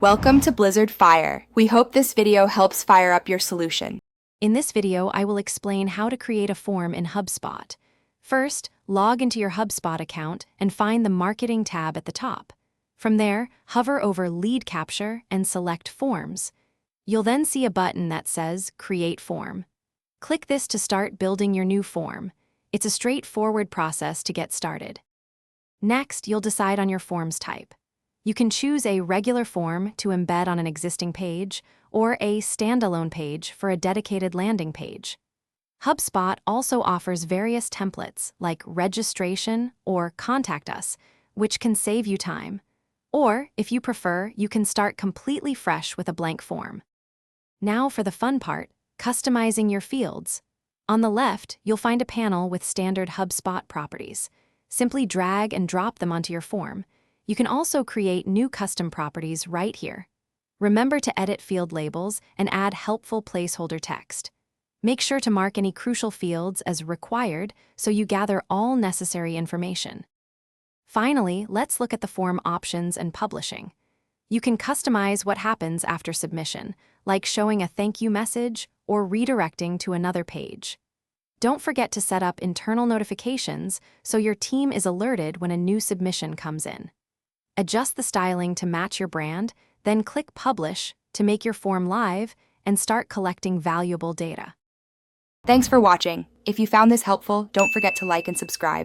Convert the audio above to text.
Welcome to Blizzard Fire. We hope this video helps fire up your solution. In this video, I will explain how to create a form in HubSpot. First, log into your HubSpot account and find the Marketing tab at the top. From there, hover over Lead Capture and select Forms. You'll then see a button that says Create Form. Click this to start building your new form. It's a straightforward process to get started. Next, you'll decide on your form's type. You can choose a regular form to embed on an existing page or a standalone page for a dedicated landing page. HubSpot also offers various templates like registration or contact us, which can save you time. Or, if you prefer, you can start completely fresh with a blank form. Now for the fun part, customizing your fields. On the left, you'll find a panel with standard HubSpot properties. Simply drag and drop them onto your form. You can also create new custom properties right here. Remember to edit field labels and add helpful placeholder text. Make sure to mark any crucial fields as required so you gather all necessary information. Finally, let's look at the form options and publishing. You can customize what happens after submission, like showing a thank you message or redirecting to another page. Don't forget to set up internal notifications so your team is alerted when a new submission comes in. Adjust the styling to match your brand, then click Publish to make your form live and start collecting valuable data. Thanks for watching. If you found this helpful, don't forget to like and subscribe.